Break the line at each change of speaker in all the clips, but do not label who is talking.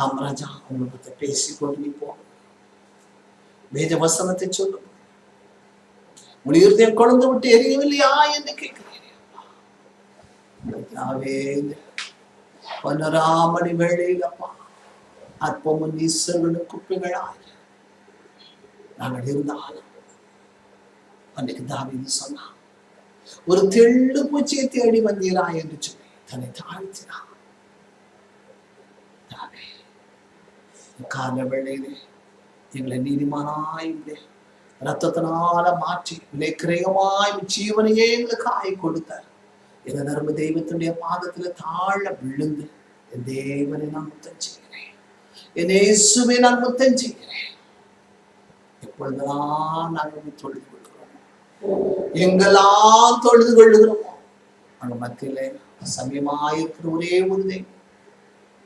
ஆம் ராஜா, உங்களுக்கு பேசிக்கொண்டு நீ போ. வேத வசனத்தை சொல்லும். இருதயம் கொழுந்து விட்டு எரியவில்லையா என்று கேட்கிறேன். 11 மணி வேளையில் அப்பா, அற்பமும் நீசர்களும் குப்பைகளாய் நாங்கள் இருந்தாலும் அன்னைக்கு தாவீது சொன்னான், ஒரு தெள்ளு பூச்சியை தேடி வந்தீரா என்று சொல்லி தன்னை தாழ்த்தினான். கால வேளையிலே எங்களை நீதிமானாய் ரத்தத்தினால மாற்றி விலைக்கிரயமாய் ஜீவனையே எங்களுக்கு ஆய் கொடுத்தார். எங்க நர்ம தெய்வத்தினுடைய பாதத்துல தாழ விழுந்து, என் தேவனை நான் முத்தம் செய்கிறேன், என் இயேசுவை நான் முத்தம் செய்கிறேன். எப்பொழுதெல்லாம் நாங்கள் தொழுது கொள்கிறோமோ, எங்கெல்லாம் தொழுது கொள்ளுகிறோமோ, அங்க மத்தியில சமயமாயிருக்கிற ஒரே ஒரு தெய்வம்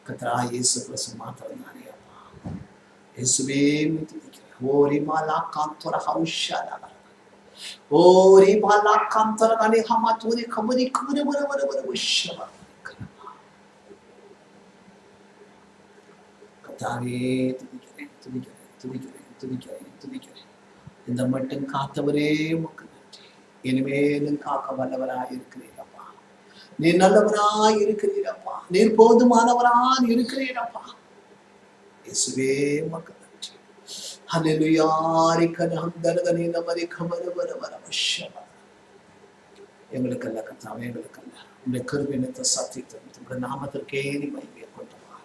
கர்த்தராகிய இயேசு கிறிஸ்து மாத்திரம் தானே அப்பா. இயேசுவே துதிக்கிறேன். ஓரி மாலா காந்தோர ஹவுஷாலா ஓரி மாலா காந்தோர கனி ஹமாத்தூரி கபரி குரு வர வர வர உஷ்ஷவ கர்த்தாவே துதிக்கிறேன், துதிக்கிறேன், துதிக்கிறேன், துதிக்கிறேன், துதிக்கிறேன். இந்த மட்டும் காத்தவரே உமக்கு நன்றி. இனிமேலும் காக்க வல்லவராய் இருக்கிறீரப்பா. நீர் நல்லவராய் இருக்கிறீரப்பா. நீர் போதுமானவராய் இருக்கிறீரப்பா. இயேசுவே உமக்கு நன்றி. ஹல்லேலூயா. எங்களுக்கல்ல கர்த்தாவே, எங்களுக்கல்ல, உங்களுடைய கிருபையினத்தை சத்தியத்தை உங்களுடைய நாமத்திற்கே நீ மகிமையை கொண்டு வா.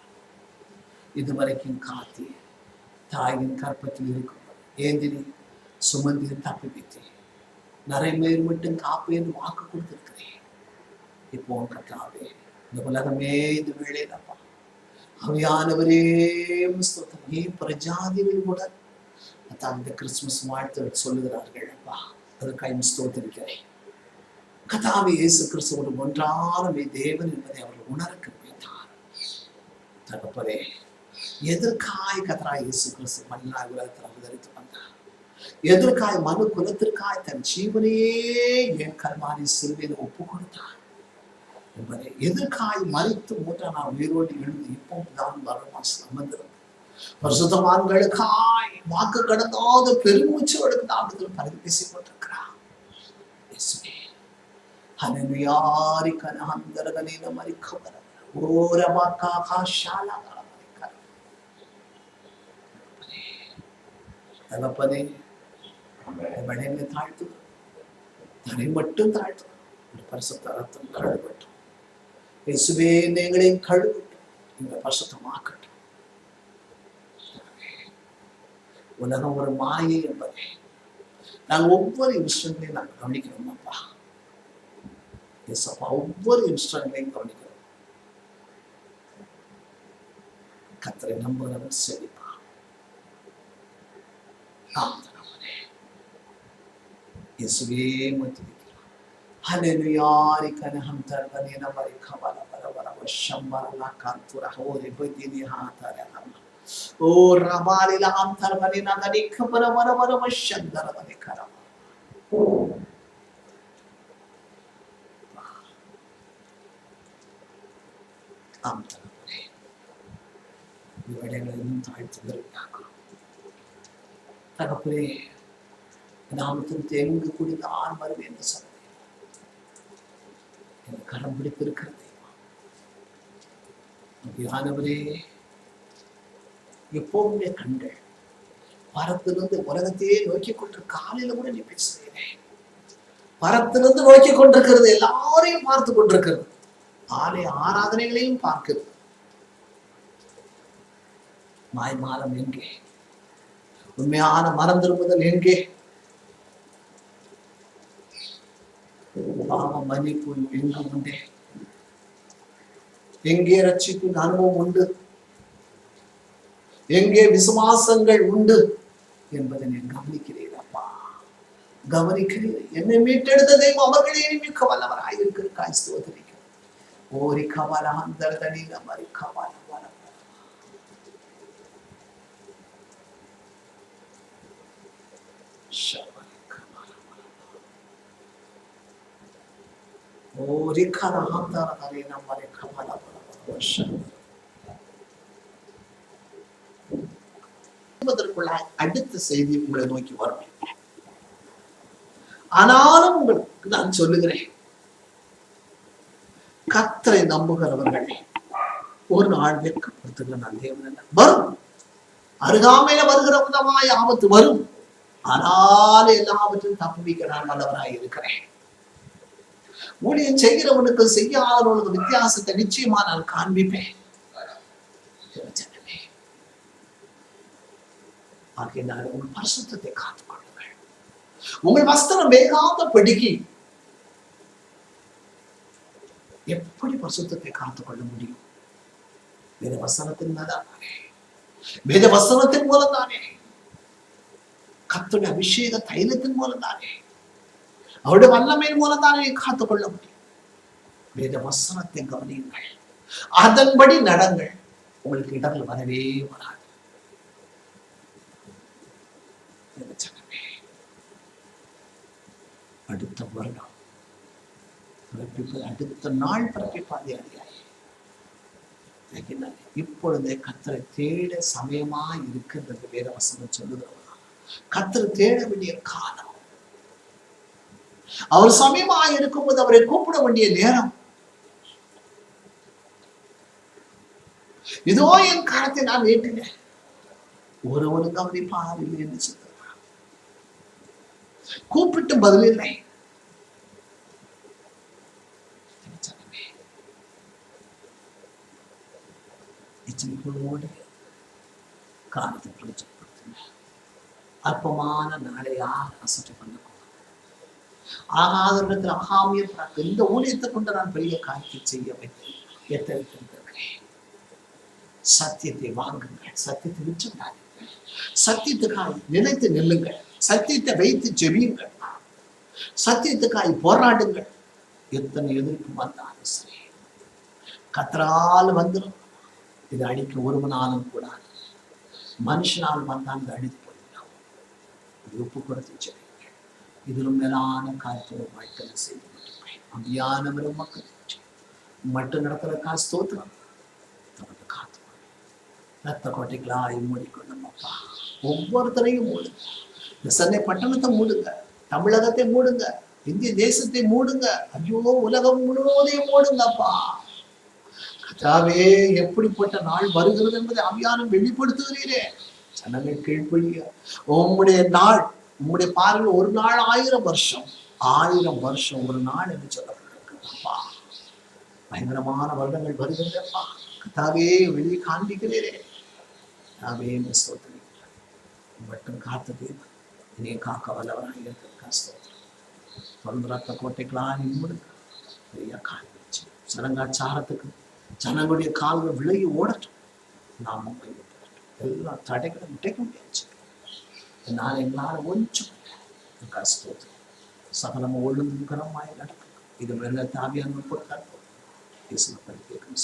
இதுவரைக்கும் காத்தி தாயின் கற்பத்தில் இருக்கும் ஏந்தினி சுமந்தி தப்பி வைத்தேன். நிறைய பேர் மட்டும் காப்பு என்று வாக்கு கொடுத்திருக்கிறேன். இப்போ கர்த்தாவே, இந்த உலகமே இது வேளையிலப்பா அவையானவரே ஸ்தோத்திரம். நீ பிரஜாதிகள் கூட அந்த கிறிஸ்துமஸ் வாழ்த்து சொல்லுகிறார்கள் அப்பா, அதற்காக ஸ்தோத்திரிக்கிறேன். கர்த்தாவே, இயேசு கிறிஸ்துவோடு ஒன்றானமே தேவன் என்பதை அவர்கள் உணர்க்க வைத்தார். தகப்பனே, எதற்காய் கர்த்தராகிய இயேசு கிறிஸ்து மண்ணாய் உலகத்தில் அவதரித்து வந்தார்? எதற்காய் மனு குலத்திற்காய் தன் ஜீவனையே என் கல்வாரி சிலுவையில் ஒப்பு கொடுத்தார் என்பதை, எதற்காய் மறித்து 3ஆம் நாள் உயிரோடு எழுந்து இப்போ தான் அமர்ந்திருந்த பரிசுத்தவான்களுக்காய் வாக்கு கடந்தாத பெருமூச்சு எடுத்து நாமத்தில் பரிந்து பேசிக் கொண்டிருக்கிறார். தகப்பனே, தாழ்த்து, தன்னை மட்டும் தாழ்த்து, பரிசுத்த ரத்தம் கழுவட்டும். இயேசுவே, எங்களையும் கழுவட்டும், எங்களை பரிசுத்தமாக்கட்டும். உலகம் ஒரு மாயை என்பதை நாங்கள் ஒவ்வொரு இன்ஸ்டன்ட்லையும் நாங்கள் கவனிக்கிறோம் அப்பா. ஏசப்பா, ஒவ்வொரு இன்ஸ்டன்ட்லையும் கவனிக்கிறோம். கர்த்தரை நம்புகிறவன் செழிப்பா. இயேசுவே துதிக்கிறோம். ஹல்லேலூயா. கனஹம் தர்வனே நமரி கவல வர வர வஷம்பரலா காந்துர ஹோரி பதினி ஹாதரஹம் ஓ ரபாலில அந்தர்வனே நகரி கபர வர வர வஷந்தரவனே கரம. ஆம்தரவனே இவடைகளிலும் தாழ்த்துகிறார்கள். தகப்பனே, நாமத்தின் தேங்கு குடிதான் வருவேன் என்று சொன்னேன். என் கரம் பிடித்திருக்கிறது யானவரே. எப்போவுமே கண்கள் பரத்திலிருந்து உலகத்தையே நோக்கி கொண்டு, காலையில கூட நீ பேசுகிறேன், பரத்திலிருந்து நோக்கி கொண்டிருக்கிறது, எல்லாரையும் பார்த்து கொண்டிருக்கிறது, ஆலய ஆராதனைகளையும் பார்க்கிறது. மாய்மாலம் எங்கே? உண்மையான மனம் திரும்புதல் எங்கே? பாவ மன்னிப்பு எங்கு உண்டே? எங்கே ரட்சிப்பின் அனுபவம் உண்டு? எங்கே விசுவாசங்கள் உண்டு என்பதை நீ கவனிக்கிறீர் அப்பா, கவனிக்கிறீர். என்னை மீட்டெடுத்த தெய்வம் அவர்களே மிக்க வல்லவராயிருக்கிறாய். ஸ்தோத்திரிக்கிறேன். ஓரி கவலாந்தரதனி நமரி கவல வர ஓரி கவலாந்தரதனி நமரி கவல வர. அடுத்த செய்தி உங்களை நோக்கி வரும். ஆனாலும் உங்களுக்கு நான் சொல்லுகிறேன், கர்த்தரை நம்புகிறவர்கள் ஒரு நாள் வெட்கப்படுத்துகிற நான் தேவன் வரும். அருகாமையில வருகிற விதமாய் ஆபத்து வரும். ஆனாலும் எல்லாவற்றையும் தப்புவிக்க நான் வல்லவராய் இருக்கிறேன். ஊழியம் செய்கிறவனுக்கு செய்யாதவனுக்கு வித்தியாசத்தை நிச்சயமா நான் காண்பிப்பேன். ஆகையினால் உங்கள் பரிசுத்தத்தை காத்துக் கொள்ளுங்கள். உங்கள் வஸ்திரம் வேகாத படிக்கு எப்படி பரிசுத்தத்தை காத்துக் கொள்ள முடியும்? வேத வசனத்தின் தானே, வேத வசனத்தின் மூலம் தானே, கர்த்தருடைய அபிஷேக தைலத்தின் மூலம் தானே, அவருடைய வல்லமையின் மூலம் தானே காத்துக் கொள்ள முடியும். வேத வசனத்தை கவனியுங்கள், அதன்படி நடங்கள். உங்களுக்கு இடர்கள் வரவே வராது. அடுத்த வருடம் அடுத்த நாள் பிறப்பிப்பாதே அறியாய். இப்பொழுதே கர்த்தரை தேட சமயமா இருக்கின்றது வேத வசனம் சொல்லுகிறவா. கர்த்தரை தேட வேண்டிய காலம், அவர் சமயமா இருக்கும்போது அவரை கூப்பிட வேண்டிய நேரம். இதோ என் காலத்தை நான் ஏற்றினேன், ஒருவனுக்கு அவரை பாரில்லை என்று சொல்லுகிறார். கூப்பிட்டு பதில் இல்லை. காலத்தை பிரயோஜனப்படுத்துங்க. அற்பமான நாளை யார் அசட்டை பண்ணக்கூடாது. ஆகாத இடத்துல ஆகாமியம் பார்க்க இந்த ஊழியத்தை கொண்டு நான் பெரிய காட்சி செய்ய வைத்தேன். எத்தனைத்திருக்கிறேன். சத்தியத்தை வாங்குங்கள், சத்தியத்தை விற்றாதீர்கள், சத்தியத்துக்காய் நிலைத்து நில்லுங்கள், சத்தியத்தை வைத்து ஜெபியுங்கள், சத்தியத்துக்காய் போராடுங்கள். எத்தனை எதிர்ப்பு வந்தாலும் சரி, கர்த்தரால் வந்துடும். இது அடிக்க ஒருவனாலும் கூடாது. மனுஷனால் வந்தால் அடித்து போயிடலாம். ஒப்பு கொடுத்து ஜெபியுங்கள். இதிலும் மேலான காரியத்தை வாழ்க்கையில் செய்து அபியானவரும் மக்கள் மட்டும் நடத்துறதுக்காக ஸ்தோத்திரம். தொடர்ந்து காத்துக்கொள்ளும். ரத்த கோட்டைகளாய் மூடிக்கொள்ளும் அப்பா. ஒவ்வொருத்தரையும் மூடுங்க. இந்த சென்னை பட்டணத்தை மூடுங்க, தமிழகத்தை மூடுங்க, இந்திய தேசத்தை மூடுங்க. ஐயோ, உலகம் முழுவதையும் மூடுங்கப்பா. கர்த்தாவே, எப்படிப்பட்ட நாள் வருகிறது என்பதை ஆவியானவர் வெளிப்படுத்துகிறீரே. ஜனங்கள் கீழ்ப்படிய உம்முடைய நாள், உம்முடைய பார்வையில் ஒரு நாள் 1000 வருஷம், 1000 வருஷம் ஒரு நாள் என்று சொல்லப்பட்டிருக்கிறப்பா. பயங்கரமான வருடங்கள் வருகிறதப்பா. கர்த்தாவே, வெளியே காண்பிக்கிறீரே. கர்த்தாவே, மட்டும் காத்தது இனே காக்க வல்லவராக இருக்கிற ஸ்தோத்திரம். தொடர்ந்து ரத்த கோட்டைகளாக மூடுங்க. பெரிய காண்பிச்சு சடங்காச்சாரத்துக்கு ஜனங்களுடைய கால்கள் விலகி ஓடட்டும். நாமும் எல்லா தடைகளும் உடைக்க முடியாது. என்னால் எங்களால் ஒன்றும் ஸ்தோத்திரம். சகலம் ஒழுங்குகரமாய் நடக்கும். இது மேல தாவியான கொடுத்தால் கேட்கும்.